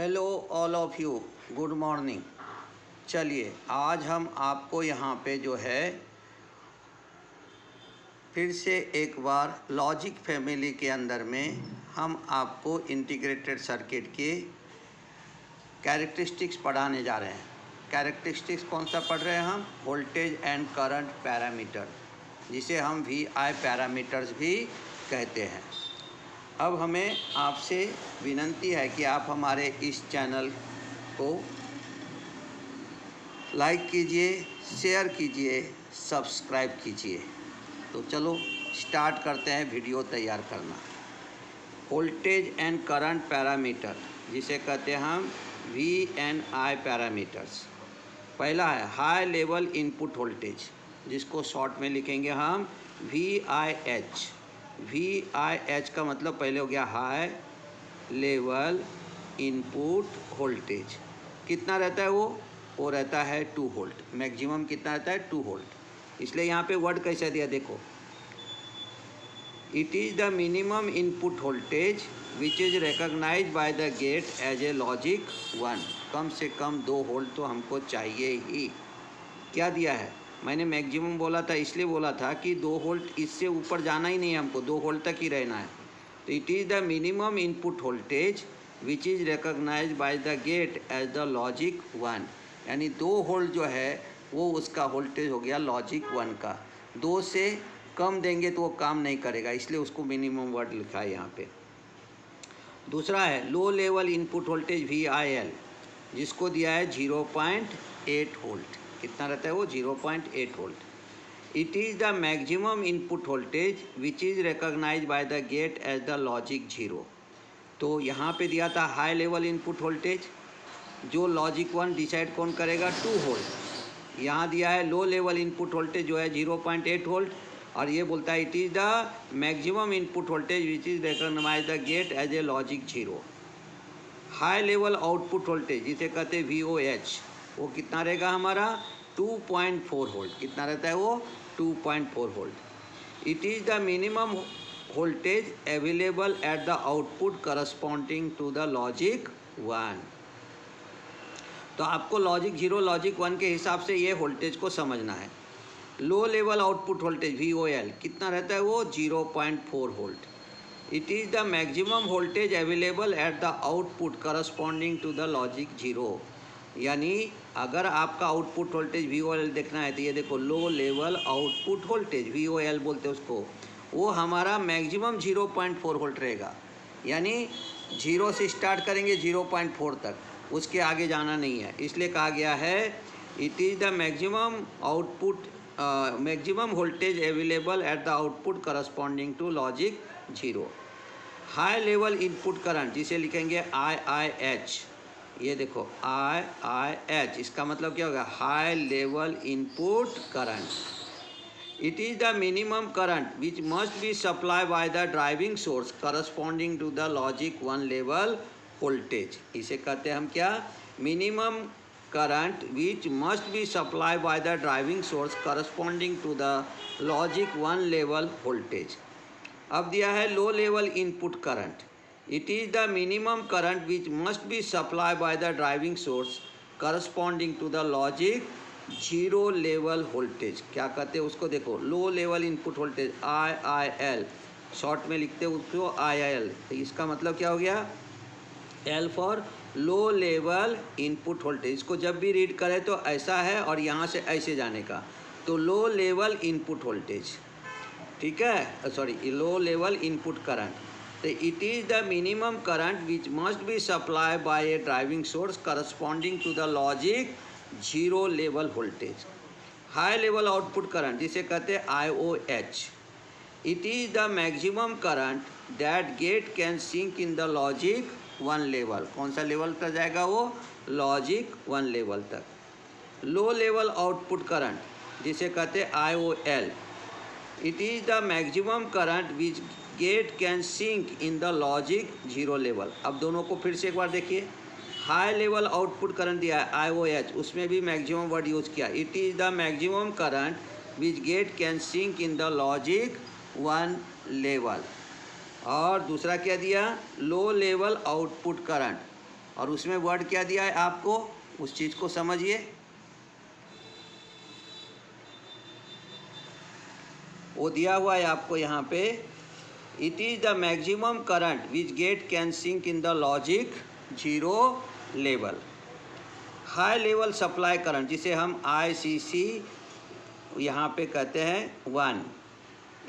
Hello all of you, good morning. चलिए आज हम आपको यहाँ पे जो है फिर से एक बार लॉजिक फैमिली के अंदर में हम आपको इंटीग्रेटेड सर्किट के कैरेक्टरिस्टिक्स पढ़ाने जा रहे हैं। कैरेक्टरिस्टिक्स कौन सा पढ़ रहे हैं हम? वोल्टेज एंड करंट पैरामीटर, जिसे हम VI पैरामीटर्स भी कहते हैं। अब हमें आपसे विनती है कि आप हमारे इस चैनल को लाइक कीजिए, शेयर कीजिए, सब्सक्राइब कीजिए। तो चलो स्टार्ट करते हैं वीडियो तैयार करना। वोल्टेज एंड करंट पैरामीटर, जिसे कहते हैं हम VNI पैरामीटर्स। पहला है हाई लेवल इनपुट वोल्टेज, जिसको शॉर्ट में लिखेंगे हम VIH। VIH का मतलब पहले हो गया हाई लेवल इनपुट वोल्टेज। कितना रहता है वो रहता है 2 वोल्ट। मैक्सिमम कितना रहता है? 2 वोल्ट। इसलिए यहाँ पे वर्ड कैसा दिया देखो, it is the minimum input voltage which is recognised by the gate as a logic 1। कम से कम 2 वोल्ट तो हमको चाहिए ही। क्या दिया है? मैंने मैक्सिमम बोला था, इसलिए बोला था कि 2 वोल्ट, इससे ऊपर जाना ही नहीं है हमको, 2 वोल्ट तक ही रहना है। तो it is the minimum input voltage which is recognised by the gate as the logic 1। यानी 2 वोल्ट जो है वो उसका वोल्टेज हो गया लॉजिक 1 का। 2 से कम देंगे तो वो काम नहीं करेगा, इसलिए उसको मिनिमम वर्ड लिखा है यहाँ पे। दूसरा है low level input voltage VIL, जिसको दिया है 0.8 वोल्ट। कितना रहता है वो? 0.8 volt. It is the maximum input voltage which is recognised by the gate as the logic 0। तो यहाँ पे दिया था हाई लेवल इनपुट वोल्टेज, जो लॉजिक 1 डिसाइड कौन करेगा? 2 वोल्ट। यहाँ दिया है लो लेवल इनपुट वोल्टेज जो है 0.8 वोल्ट, और ये बोलता है it is the maximum input voltage which is recognised the gate as a logic 0। High level output voltage, जिसे कहते हैं VOH, वो कितना रहेगा हमारा? 2.4 वोल्ट। कितना रहता है वो? 2.4 volt. It is the minimum voltage available at the output corresponding to the logic 1। तो आपको लॉजिक 0 लॉजिक 1 के हिसाब से ये वोल्टेज को समझना है। Low level output voltage VOL कितना रहता है वो? 0.4 volt. It is the maximum voltage available at the output corresponding to the logic 0। यानी अगर आपका आउटपुट वोल्टेज VOL देखना है तो ये देखो, low level output voltage VOL बोलते हैं उसको, वो हमारा मैक्सिमम 0.4 वोल्ट रहेगा। यानी 0 से स्टार्ट करेंगे 0.4 तक, उसके आगे जाना नहीं है। इसलिए कहा गया है it is the maximum output maximum voltage available at the output corresponding to logic 0। High level input current, जिसे लिखेंगे IIH। ये देखो IIH, इसका मतलब क्या होगा? High level input current. It is the minimum current which must be supply by the driving source corresponding to the logic 1 level voltage. इसे कहते हैं हम क्या? Minimum current which must be supplied by the driving source corresponding to the logic 1 level voltage। अब दिया है low level input current. It is the minimum current which must be supply by the driving source corresponding to the logic 0 level voltage. क्या कहते हैं उसको? देखो, low level input voltage IIL, short में लिखते हैं उसको IIL। तो इसका मतलब क्या हो गया? L for low level input voltage. इसको जब भी रीड करें तो ऐसा है और यहाँ से ऐसे जाने का, तो लो लेवल इनपुट वोल्टेज, ठीक है, sorry, low level input current. तो it is the minimum current which must be supply by a driving source corresponding to the logic 0 level voltage. High level output current, जिसे कहते हैं IOH। It is the maximum current that gate can sink in the logic 1 level. कौन सा level तक जाएगा वो? Logic 1 level तक। लो level output current, जिसे कहते हैं IOL। It is the maximum current which gate can sink in the logic 0 level. अब दोनों को फिर से एक बार देखिए। हाई लेवल आउटपुट करंट दिया है IOH, उसमें भी मैक्सिमम वर्ड यूज़ किया। It is the maximum current which gate can sink in the logic 1 level. और दूसरा क्या दिया? लो लेवल आउटपुट करंट, और उसमें वर्ड क्या दिया है आपको, उस चीज़ को समझिए। वो दिया हुआ है आपको यहाँ पे, it is the maximum current which gate can sink in the logic 0 level. High level supply current जिसे हम ICC यहाँ पे कहते हैं 1।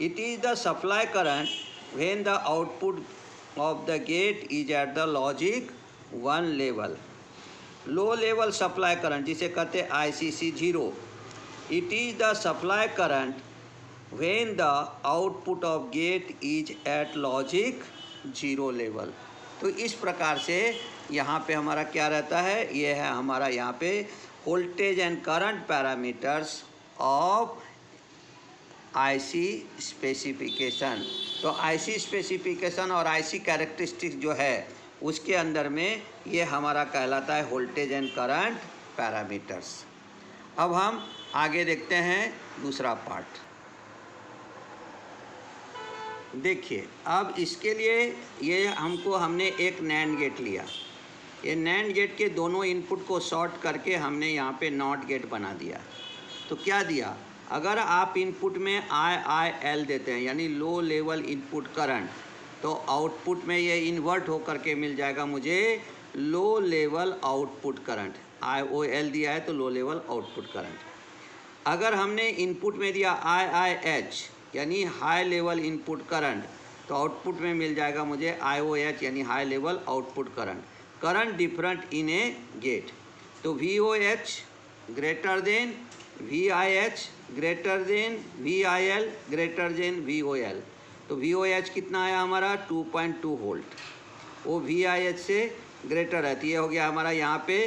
It is the supply current when the output of the gate is at the logic 1 level. Low level supply current जिसे कहते हैं ICC 0। It is the supply current when the output of gate is at logic 0 level. तो इस प्रकार से यहाँ पे हमारा क्या रहता है, ये है हमारा यहाँ पे voltage and current parameters of IC specification. तो IC स्पेसिफिकेशन और IC कैरेक्टरिस्टिक्स जो है उसके अंदर में ये हमारा कहलाता है वोल्टेज एंड करंट पैरामीटर्स। अब हम आगे देखते हैं दूसरा पार्ट। देखिए अब इसके लिए ये हमने एक नैंड गेट लिया। ये नैंड गेट के दोनों इनपुट को शॉर्ट करके हमने यहाँ पे नॉट गेट बना दिया। तो क्या दिया, अगर आप इनपुट में IIL देते हैं यानी लो लेवल इनपुट करंट, तो आउटपुट में ये इन्वर्ट होकर के मिल जाएगा मुझे लो लेवल आउटपुट करंट। IOL दिया है तो लो लेवल आउटपुट करंट। अगर हमने इनपुट में दिया IIH यानी हाई लेवल इनपुट करंट, तो आउटपुट में मिल जाएगा मुझे IOH यानी high level output current. Current different in a gate, तो VOH greater than VIH greater than VIL greater than VOL। तो VOH कितना आया हमारा 2.2 वोल्ट, वो VIH से ग्रेटर है, तो ये हो गया हमारा यहाँ पे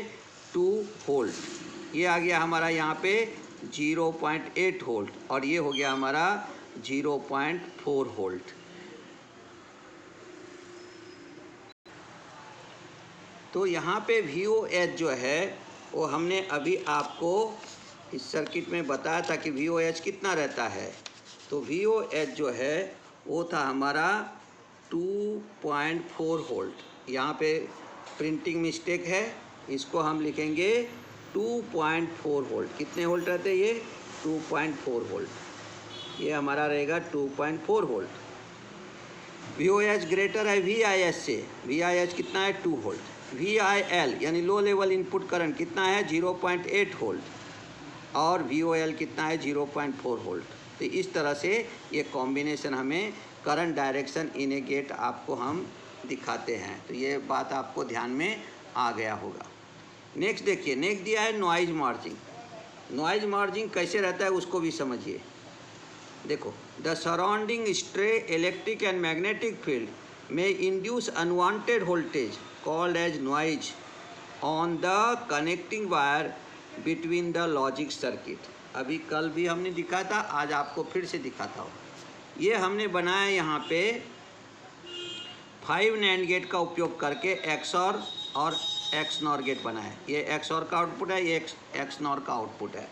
2 वोल्ट। ये आ गया हमारा यहाँ पे 0.8 वोल्ट और ये हो गया हमारा 0.4 वोल्ट। तो यहाँ पे VOH जो है वो हमने अभी आपको इस सर्किट में बताया था कि VOH कितना रहता है। तो VOH जो है वो था हमारा 2.4 वोल्ट। यहाँ पे प्रिंटिंग मिस्टेक है, इसको हम लिखेंगे 2.4 वोल्ट। कितने वोल्ट रहते हैं ये 2.4 वोल्ट। ये हमारा रहेगा 2.4 वोल्ट। VOH ग्रेटर है VIH से, VIH कितना है 2 वोल्ट। VIL यानी लो लेवल इनपुट करंट कितना है 0.8 वोल्ट और VOL कितना है 0.4 वोल्ट। तो इस तरह से ये कॉम्बिनेशन हमें current direction in a gate आपको हम दिखाते हैं। तो ये बात आपको ध्यान में आ गया होगा। नेक्स्ट देखिए, नेक्स्ट दिया है नॉइज मार्जिंग। नॉइज मार्जिंग कैसे रहता है उसको भी समझिए। देखो, the surrounding stray electric and magnetic field में induce unwanted voltage called as noise on the connecting wire between the logic circuit. अभी कल भी हमने दिखाया था, आज आपको फिर से दिखाता हूँ। ये हमने बनाया यहाँ पे 5 नैंड गेट का उपयोग करके XOR और XNOR गेट बनाया। ये XOR का आउटपुट है, ये XNOR का आउटपुट है।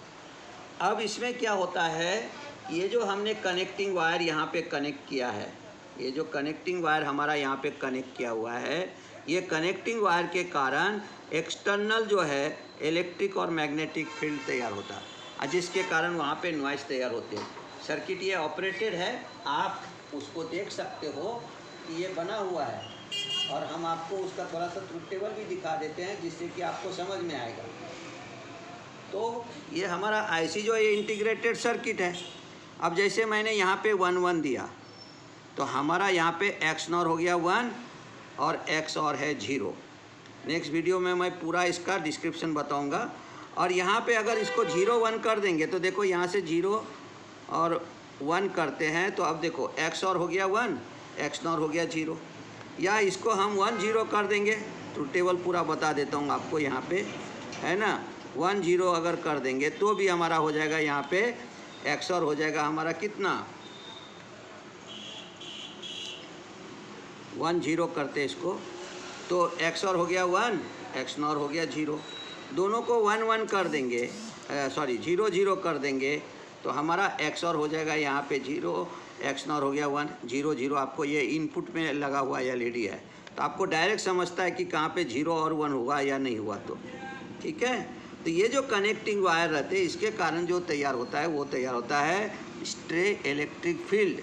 अब इसमें क्या होता है, ये जो हमने कनेक्टिंग वायर यहाँ पे कनेक्ट किया है, ये जो कनेक्टिंग वायर हमारा यहाँ पे कनेक्ट किया हुआ है, ये कनेक्टिंग वायर के कारण एक्सटर्नल जो है इलेक्ट्रिक और मैग्नेटिक फील्ड तैयार होता है, जिसके कारण वहाँ पे नॉइज़ तैयार होते हैं। सर्किट ये ऑपरेटेड है, आप उसको देख सकते हो कि ये बना हुआ है और हम आपको उसका थोड़ा सा ट्रुथ टेबल भी दिखा देते हैं जिससे कि आपको समझ में आएगा। तो ये हमारा IC जो है इंटीग्रेटेड सर्किट है। अब जैसे मैंने यहाँ पे 1 1 दिया तो हमारा यहाँ पे XNOR हो गया 1 और XOR है 0। नेक्स्ट वीडियो में मैं पूरा इसका डिस्क्रिप्शन बताऊंगा। और यहाँ पे अगर इसको 0 1 कर देंगे तो देखो यहाँ से 0 और 1 करते हैं तो अब देखो XOR हो गया 1, XNOR हो गया 0। या इसको हम 1 0 कर देंगे, ट्रुथ टेबल पूरा बता देता हूँ आपको यहाँ पे, है ना। 1 0 अगर कर देंगे तो भी हमारा हो जाएगा यहाँ पे XOR हो जाएगा हमारा कितना 1 0 करते इसको तो XOR हो गया 1, XNOR हो गया 0। दोनों को 1 1 कर देंगे, 0 0 कर देंगे तो हमारा XOR हो जाएगा यहाँ पे 0, XNOR हो गया 1 0 0। आपको ये इनपुट में लगा हुआ LED है, तो आपको डायरेक्ट समझता है कि कहाँ पे 0 और 1 हुआ या नहीं हुआ। तो ठीक है, तो ये जो कनेक्टिंग वायर रहते हैं इसके कारण जो तैयार होता है वो तैयार होता है स्ट्रे इलेक्ट्रिक फील्ड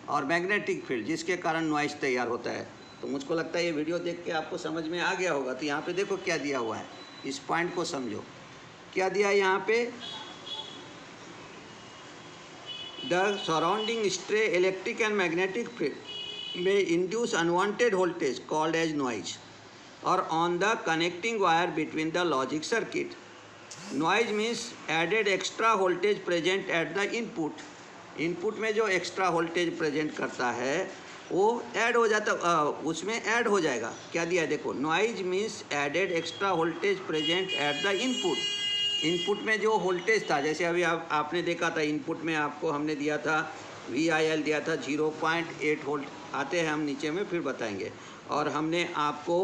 और मैग्नेटिक फील्ड, जिसके कारण नॉइज तैयार होता है। तो मुझको लगता है ये वीडियो देख के आपको समझ में आ गया होगा। तो यहाँ पे देखो क्या दिया हुआ है, इस पॉइंट को समझो। क्या दिया है यहाँ पे, the surrounding stray electric and magnetic field में induce unwanted voltage called as noise और on the connecting wire between the logic circuit. Noise means added extra voltage present at the input में जो एक्स्ट्रा वोल्टेज प्रेजेंट करता है वो add हो जाता, उसमें ऐड हो जाएगा। क्या दिया है देखो, noise means added extra voltage present at the input में जो वोल्टेज था, जैसे अभी आपने देखा था इनपुट में आपको हमने दिया था VIL दिया था 0.8 वोल्ट, आते हैं हम नीचे में फिर बताएंगे, और हमने आपको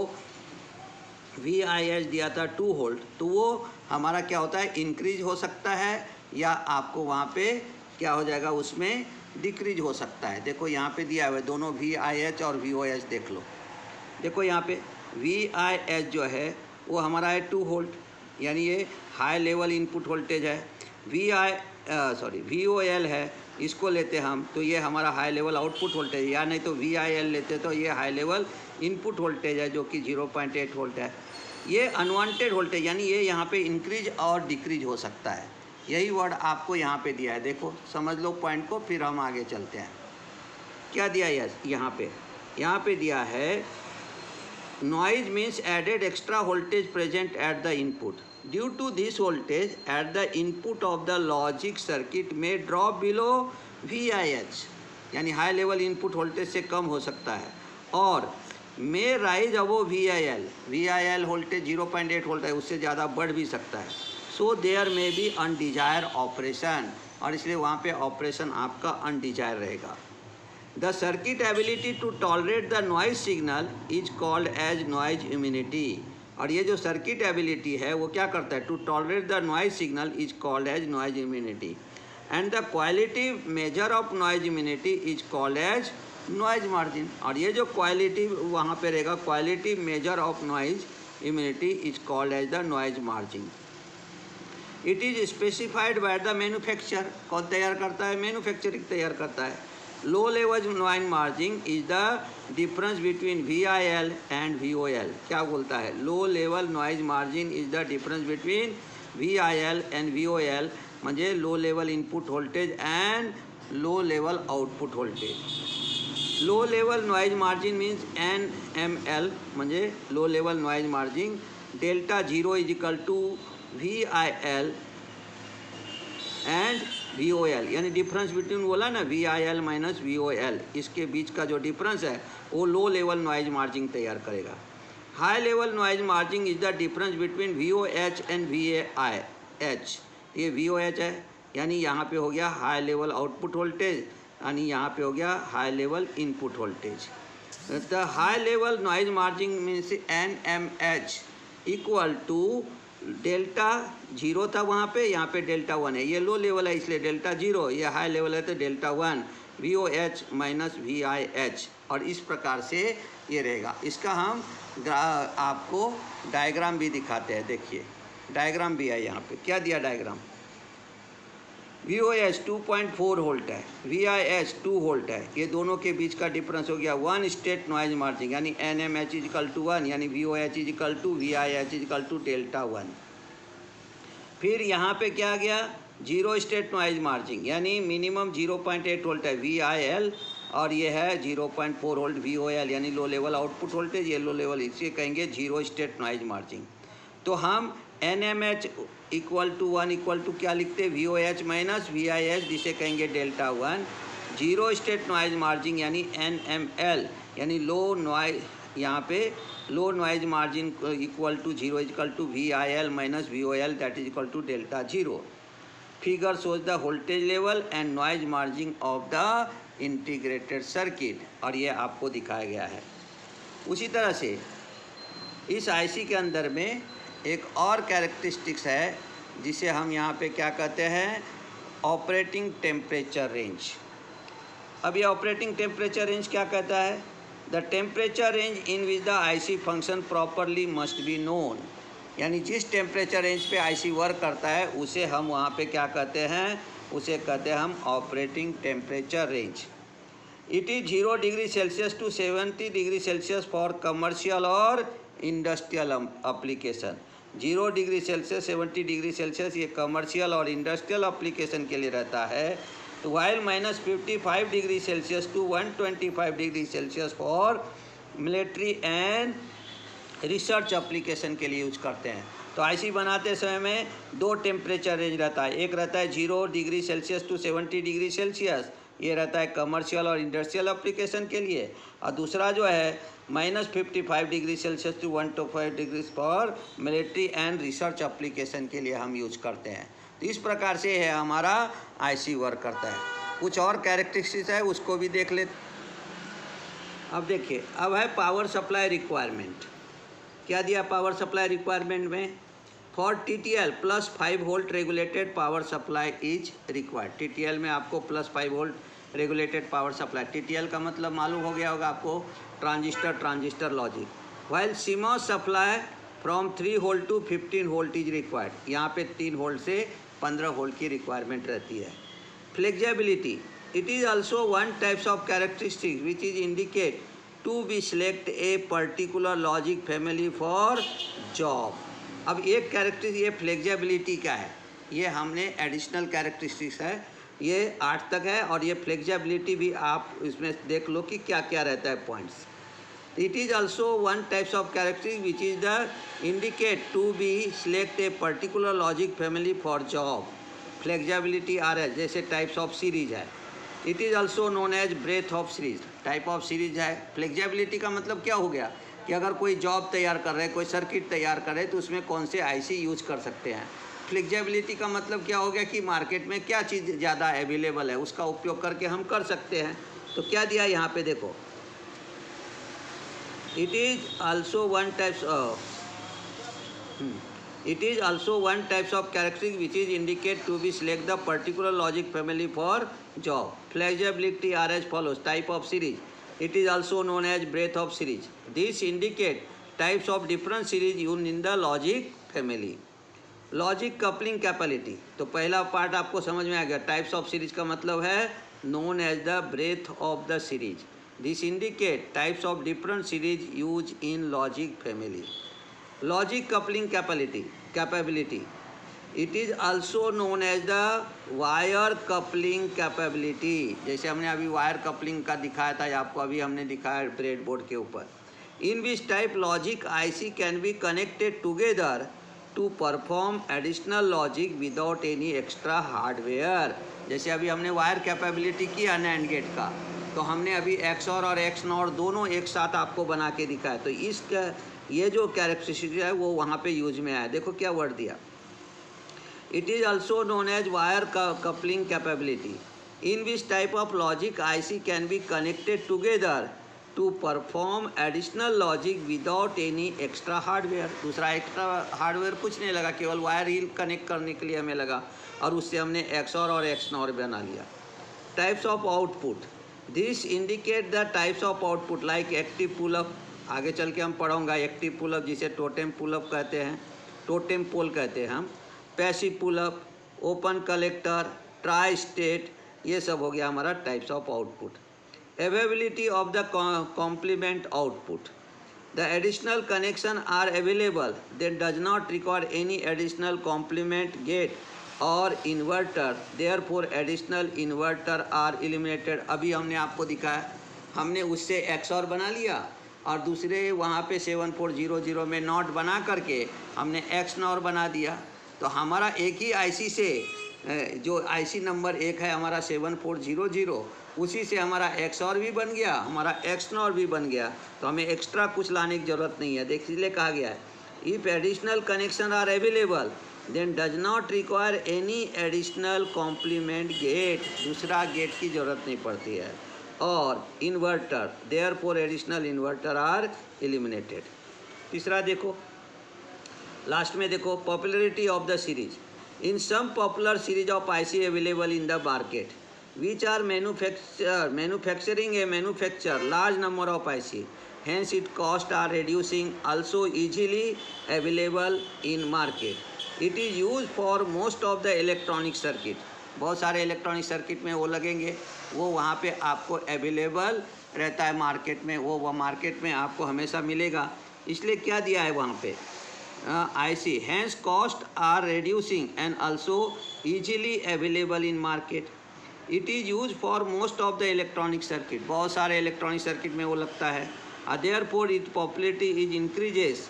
VIH दिया था 2 वोल्ट। तो वो हमारा क्या होता है, इंक्रीज हो सकता है या आपको वहाँ पे क्या हो जाएगा, उसमें डिक्रीज हो सकता है। देखो यहाँ पे दिया हुआ है दोनों VIH और VOH देख लो। देखो यहाँ पे VIH जो है वो हमारा है 2 वोल्ट, यानी ये हाई लेवल इनपुट वोल्टेज है। VOL है, इसको लेते हम तो ये हमारा हाई लेवल आउटपुट वोल्टेज, या नहीं तो VIL लेते तो ये हाई लेवल इनपुट वोल्टेज है जो कि 0.8 वोल्ट है। ये अनवांटेड वोल्टेज, यानी ये यहाँ पे इंक्रीज और डिक्रीज हो सकता है। यही वर्ड आपको यहाँ पे दिया है, देखो समझ लो पॉइंट को, फिर हम आगे चलते हैं। क्या दिया है यहाँ पे दिया है noise means added extra voltage present at the input due to this voltage at the input of the logic circuit में ड्रॉप बिलो VIH, यानी हाई लेवल इनपुट वोल्टेज से कम हो सकता है, और may rise above VIL voltage 0.8 volt है, उससे ज़्यादा बढ़ भी सकता है। So there may be undesired operation, और इसलिए वहाँ पे ऑपरेशन आपका अनडिजायर रहेगा। The circuit ability to tolerate the noise signal is called as noise immunity, और ये जो सर्किट एबिलिटी है वो क्या करता है, to tolerate the noise signal is called as noise immunity, and the quality measure of noise immunity is called as noise margin, और ये जो क्वालिटी वहाँ पे रहेगा, quality measure of noise immunity is called as the noise margin. It is specified by the manufacture, कौन तैयार करता है, मैन्युफैक्चरिंग तैयार करता है। Low level noise margin is the difference between VIL and VOL, क्या बोलता है, low level noise margin is the difference between VIL and VOL, म्हणजे low level input voltage and low level output voltage. Low level noise margin means NML, म्हणजे low level noise margin delta 0 is equal to VIL and VOL, यानी difference between बोला ना VIL minus VOL, इसके बीच का जो difference है वो लो level noise margin तैयार करेगा। High level noise margin is the difference between VOH and VIH, ये VOH है, यानी यहाँ पे हो गया हाई लेवल आउटपुट वोल्टेज, यानी यहाँ पे हो गया high level input voltage. The high level noise margin means NMH equal to delta 0 था वहाँ पे, यहाँ पे डेल्टा 1 है, ये लो लेवल है इसलिए डेल्टा 0, ये हाई लेवल है तो डेल्टा 1 VOH माइनस VIH, और इस प्रकार से ये रहेगा। इसका हम आपको डायग्राम भी दिखाते हैं, देखिए डायग्राम भी है यहाँ पे। क्या दिया डायग्राम, VOH 2.4 वोल्ट है, VIH 2 वोल्ट है, ये दोनों के बीच का डिफरेंस हो गया 1 स्टेट नॉइज मार्जिन, यानी NMH इज इक्वल टू 1, यानी VOH is equal to VIH is equal to delta 1। फिर यहाँ पे क्या आ गया, 0 स्टेट नॉइज मार्जिन, यानी मिनिमम 0.8 वोल्ट है VIL, और ये है 0.4 वोल्ट VOL, यानी लो लेवल आउटपुट वोल्टेज, ये लो लेवल, इसे कहेंगे 0 स्टेट नॉइज मार्जिन। तो हम NMH equal to 1 equal to क्या लिखते, VOH माइनस VIH, जिसे कहेंगे डेल्टा 1। 0 स्टेट नॉइज मार्जिन यानी NML, यानी लो नॉइज, यहाँ पे low noise margin equal to 0 equal to VIL minus VOL, that is equal to delta 0। Figure shows the voltage level and noise margin of the integrated circuit, और ये आपको दिखाया गया है। उसी तरह से इस IC के अंदर में एक और कैरेक्टरिस्टिक्स है जिसे हम यहाँ पे क्या कहते हैं, ऑपरेटिंग टेम्परेचर रेंज। अब ये ऑपरेटिंग टेम्परेचर रेंज क्या कहता है, the temperature range in which the IC function properly must be known, यानी जिस टेम्परेचर रेंज पे आईसी वर्क करता है उसे हम वहाँ पे क्या कहते हैं, उसे कहते हैं हम operating temperature range. It is 0 degree Celsius to 70 degree Celsius for commercial और industrial application. 0 degree Celsius 70 degree Celsius ये कमर्शियल और इंडस्ट्रियल एप्लीकेशन के लिए रहता है। तो while -55 degree Celsius to 125 degree Celsius for military and research application के लिए यूज करते हैं। तो आईसी बनाते समय में दो टेम्परेचर रेंज रहता है, एक रहता है 0 degree Celsius to 70 degree Celsius, ये रहता है कमर्शियल और इंडस्ट्रियल एप्लीकेशन के लिए, और दूसरा जो है -55 degree Celsius to 125 degree for military and research application के लिए हम यूज करते हैं। तो इस प्रकार से है हमारा आईसी वर्क करता है। कुछ और कैरेक्टरिस्टिक्स है उसको भी देख लेते। अब देखिए, अब है पावर सप्लाई रिक्वायरमेंट। क्या दिया पावर सप्लाई रिक्वायरमेंट में? For TTL +5 volt regulated power supply is required. TTL में आपको +5 volt regulated power supply, TTL का मतलब मालूम हो गया होगा आपको, transistor logic. While CMOS supply from 3 volt to 15 volt is required. यहाँ पे 3 वोल्ट से 15 वोल्ट की रिक्वायरमेंट रहती है। Flexibility, it is also one types of characteristic which is indicate to be select a particular logic family for job. अब एक characteristic ये flexibility का है, ये हमने एडिशनल कैरेक्टरिस्टिक्स है, ये 8 तक है, और ये फ्लेक्सिबिलिटी भी आप इसमें देख लो कि क्या क्या रहता है points. It is also one types of characteristic which is the indicate to be select a particular logic family for job. Flexibility RS जैसे टाइप्स ऑफ सीरीज है। It is also known as breadth of series, type of series है। Flexibility का मतलब क्या हो गया कि अगर कोई जॉब तैयार कर रहे हैं, कोई सर्किट तैयार कर रहे हैं, तो उसमें कौन से आईसी यूज कर सकते हैं। फ्लेक्सिबिलिटी का मतलब क्या हो गया कि मार्केट में क्या चीज़ ज़्यादा अवेलेबल है उसका उपयोग करके हम कर सकते हैं। तो क्या दिया यहाँ पे देखो, it is also one types of characteristic which is indicate to be select the particular logic family for job. Flexibility RS follows type of series. It is also known as breadth of series. This indicate types of different series used in the logic family. Logic coupling capability, तो पहला part आपको समझ में आ गया। Types of series का मतलब है known as the breadth of the series. This indicate types of different series used in logic family. Logic coupling capability. It is also known as the wire coupling capability. जैसे हमने अभी wire coupling का दिखाया था, आपको अभी हमने दिखाया ब्रेड बोर्ड के ऊपर। In which type logic IC can be connected together to perform additional logic without any extra hardware. जैसे अभी हमने वायर कैपेबिलिटी किया NAND गेट का, तो हमने अभी XOR और XNOR दोनों एक साथ आपको बना के दिखाया। तो इसका ये जो कैरेक्टरिस्टिक है वो वहाँ पे यूज में आया। देखो क्या वर्ड दिया, it is also known as wire coupling capability, in which type of logic IC can be connected together to perform additional logic without any extra hardware. दूसरा एक्स्ट्रा हार्डवेयर कुछ नहीं लगा, केवल वायर ही कनेक्ट करने के लिए हमें लगा, और उससे हमने XOR और XNOR बना लिया। Types of output, this indicate the types of output like active pull up, आगे चल के हम पढ़ूंगा एक्टिव पुलअप जिसे टोटेम पुलअप कहते हैं, टोटेम पोल कहते हैं हम, passive pull up, open collector, tri state, ये सब हो गया हमारा types of output. Availability of the complement output, the additional connection are available that does not require any additional complement gate और inverter, therefore additional inverter are eliminated. अभी हमने आपको दिखाया, हमने उससे XOR बना लिया और दूसरे वहाँ पे 7400 में नॉट बना करके हमने XNOR बना दिया। तो हमारा एक ही आईसी से, जो आईसी नंबर 1 है हमारा 7400, उसी से हमारा XOR भी बन गया, हमारा XNOR भी बन गया। तो हमें एक्स्ट्रा कुछ लाने की ज़रूरत नहीं है। देख इसलिए कहा गया है, if additional connection are available then does not require any additional complement gate, दूसरा गेट की ज़रूरत नहीं पड़ती है, और inverter, therefore additional inverter are eliminated. तीसरा देखो, लास्ट में देखो, popularity of the series, in some popular series of IC available in the market which are manufacturing a manufacture large number of IC. Hence its cost are reducing, also easily available in market. It is used for most of the electronic circuit. बहुत सारे electronic circuit में वो लगेंगे, वो वहाँ पे आपको available रहता है मार्केट में, वो मार्केट में आपको हमेशा मिलेगा। इसलिए क्या दिया है वहाँ पे IC, hence cost are reducing and also easily available in market. It is used for most of the electronic circuit. बहुत सारे इलेक्ट्रॉनिक सर्किट में वो लगता है। Therefore its popularity is increases.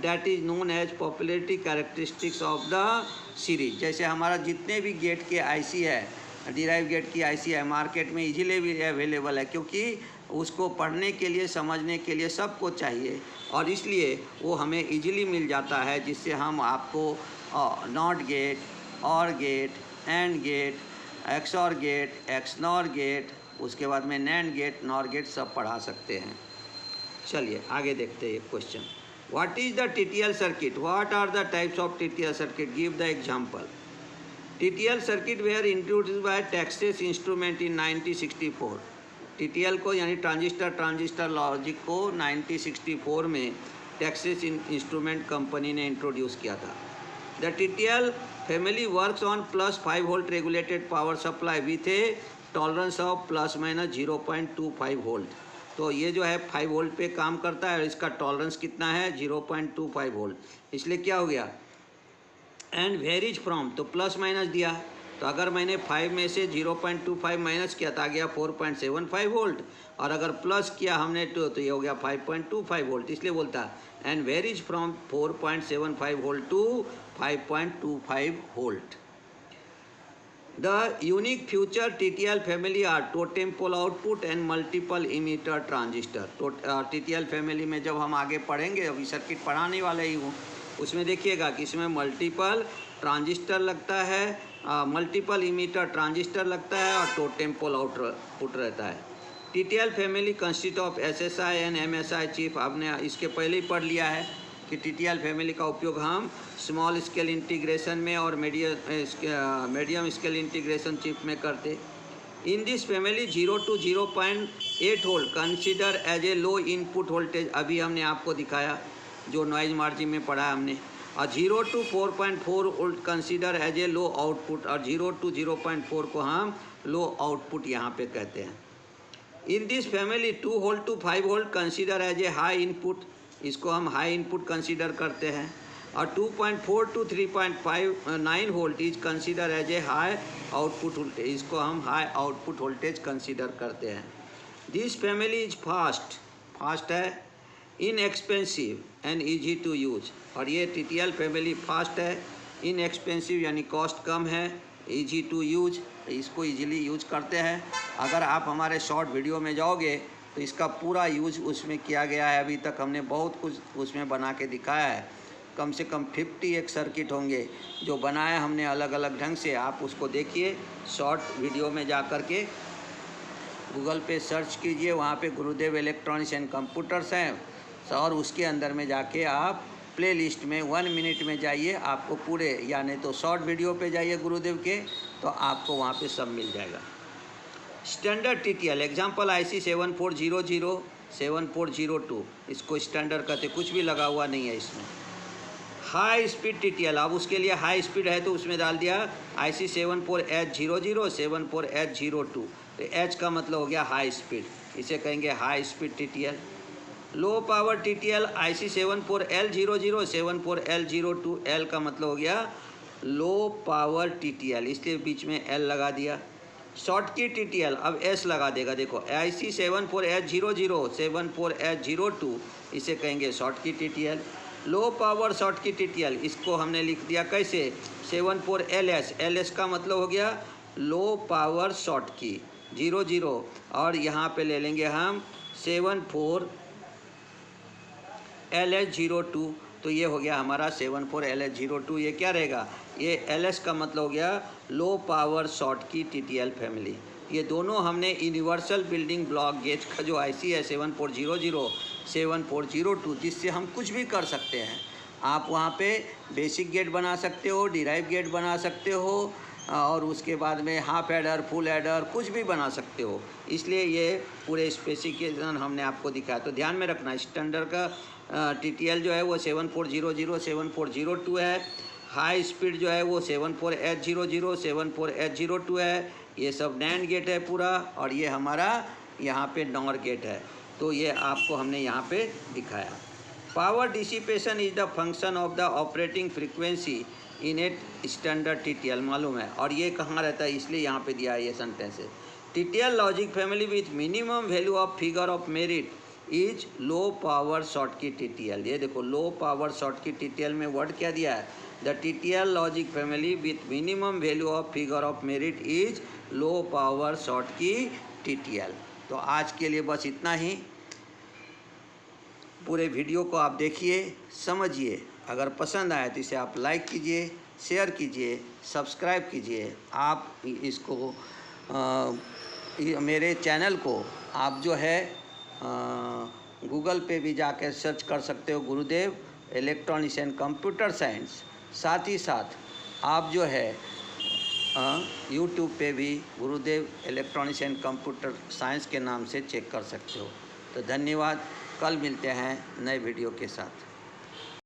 That is known as popularity characteristics of the series. जैसे हमारा जितने भी गेट के IC है, डिराइव गेट की IC है, मार्केट में इजीली भी अवेलेबल है, क्योंकि उसको पढ़ने के लिए, समझने के लिए सबको चाहिए, और इसलिए वो हमें इजीली मिल जाता है, जिससे हम आपको नॉट गेट, और gate, and gate, XOR gate, XNOR gate, उसके बाद में NAND गेट, NOR गेट सब पढ़ा सकते हैं। चलिए आगे देखते हैं question. What is the TTL circuit? What are the types of TTL circuit? Give the example. TTL circuit were introduced by Texas Instruments in 1964. TTL को यानी ट्रांजिस्टर लॉजिक को 1964 में टेक्सास इंस्ट्रूमेंट कंपनी ने इंट्रोड्यूस किया था। The TTL family works on +5 volt regulated power supply with A tolerance of ±0.25 volt. तो ये जो है 5 वोल्ट पे काम करता है और इसका टॉलरेंस कितना है 0.25 वोल्ट। इसलिए क्या हो गया, एंड वेरीज फ्रॉम, तो प्लस माइनस दिया, तो अगर मैंने 5 में से 0.25 माइनस किया तो आ गया 4.75 वोल्ट, और अगर प्लस किया हमने तो ये हो गया 5.25 वोल्ट। इसलिए बोलता है and varies from 4.75 volt to 5.25 volt. The unique feature TTL family are totem pole output and multiple emitter transistor. तो TTL फैमिली में जब हम आगे पढ़ेंगे, अभी सर्किट पढ़ाने वाले ही हूँ, उसमें देखिएगा कि इसमें मल्टीपल ट्रांजिस्टर लगता है, मल्टीपल इमीटर ट्रांजिस्टर लगता है, और टोटेम पोल आउटपुट रहता है। TTL family consist of SSI and MSI chip. आपने इसके पहले ही पढ़ लिया है कि TTL फैमिली का उपयोग हम स्मॉल स्केल इंटीग्रेशन में और मीडियम स्केल इंटीग्रेशन चिप में करते। In this family 0 to 0.8 volt consider as a low input voltage, अभी हमने आपको दिखाया जो नॉइज मार्जिन में पढ़ा हमने, और 0 to 4.4 volt consider as a low output, और 0 to 0.4 को हम लो आउटपुट यहाँ पे कहते हैं। In this family 2 volt to 5 volt consider as a high input, इसको हम हाई इनपुट कंसीडर करते हैं, और 2.4 to 3.59 volt is consider as a high output voltage, इसको हम हाई आउटपुट वोल्टेज कंसीडर करते हैं। दिस फैमिली इज फास्ट है, inexpensive and easy to use, और ये TTL फैमिली फास्ट है, इनएक्सपेंसिव यानी कॉस्ट कम है, इजी टू यूज, इसको इजीली यूज करते हैं। अगर आप हमारे शॉर्ट वीडियो में जाओगे तो इसका पूरा यूज उसमें किया गया है, अभी तक हमने बहुत कुछ उसमें बना के दिखाया है। कम से कम 51 सर्किट होंगे जो बनाए हमने अलग अलग ढंग से, आप उसको देखिए शॉर्ट वीडियो में जा कर के गूगल पे सर्च कीजिए, वहाँ पे गुरुदेव इलेक्ट्रॉनिक्स एंड कंप्यूटर्स हैं, और उसके अंदर में जाके आप प्ले लिस्ट में 1 मिनट में जाइए, आपको पूरे, या नहीं तो शॉर्ट वीडियो पे जाइए गुरुदेव के, तो आपको वहाँ पे सब मिल जाएगा। स्टैंडर्ड TTL एग्जाम्पल IC 7400, 7402, इसको स्टैंडर्ड कहते, कुछ भी लगा हुआ नहीं है इसमें। हाई स्पीड TTL, अब उसके लिए हाई स्पीड है तो उसमें डाल दिया IC 74H00, 74H02, तो H का मतलब हो गया हाई स्पीड, इसे कहेंगे high speed TTL। Low power TTL IC 74L00, 74L02, L का मतलब हो गया लो पावर TTL, इसलिए बीच में L लगा दिया। शॉर्ट की TTL अब S लगा देगा, देखो IC 74H00, 74H02, इसे कहेंगे शॉर्ट की TTL। लो पावर शॉर्ट की TTL, इसको हमने लिख दिया कैसे 74LS, LS का मतलब हो गया लो पावर शॉर्ट की 00, और यहाँ पे ले लेंगे हम 74LH02, तो ये हो गया हमारा 74LH02। ये क्या रहेगा, ये LS का मतलब हो गया लो पावर शॉर्ट की TTL फैमिली। ये दोनों हमने यूनिवर्सल बिल्डिंग ब्लॉक गेज का जो IC है 7400, 7402, जिससे हम कुछ भी कर सकते हैं। आप वहाँ पे बेसिक गेट बना सकते हो, डिराइव गेट बना सकते हो, और उसके बाद में हाफ एडर, फुल एडर कुछ भी बना सकते हो। इसलिए ये पूरे स्पेसिफिकेशन हमने आपको दिखाया। तो ध्यान में रखना, स्टैंडर्ड का TTL जो है वो 7400 7402 है। हाई स्पीड जो है वो 74H00 74H02 है। ये सब NAND गेट है पूरा, और ये हमारा यहाँ पे NOR गेट है। तो ये आपको हमने यहाँ पे दिखाया। Power dissipation is the function of the operating frequency in at standard TTL, मालूम है। और ये कहाँ रहता है, इसलिए यहाँ पे दिया है ये सेंटेंस है। TTL logic family with minimum value of figure of merit is low power Schottky TTL। ये देखो, लो पावर शॉर्टकी TTL में वर्ड क्या दिया है, the TTL logic family with minimum value of figure of merit is low power Schottky TTL। तो आज के लिए बस इतना ही। पूरे वीडियो को आप देखिए, समझिए। अगर पसंद आए तो इसे आप लाइक कीजिए, शेयर कीजिए, सब्सक्राइब कीजिए। आप इसको मेरे चैनल को आप जो है गूगल पे भी जाकर सर्च कर सकते हो, गुरुदेव इलेक्ट्रॉनिक्स एंड कंप्यूटर साइंस। साथ ही साथ आप जो है यूट्यूब पे भी गुरुदेव इलेक्ट्रॉनिक्स एंड कंप्यूटर साइंस के नाम से चेक कर सकते हो। तो धन्यवाद, कल मिलते हैं नए वीडियो के साथ।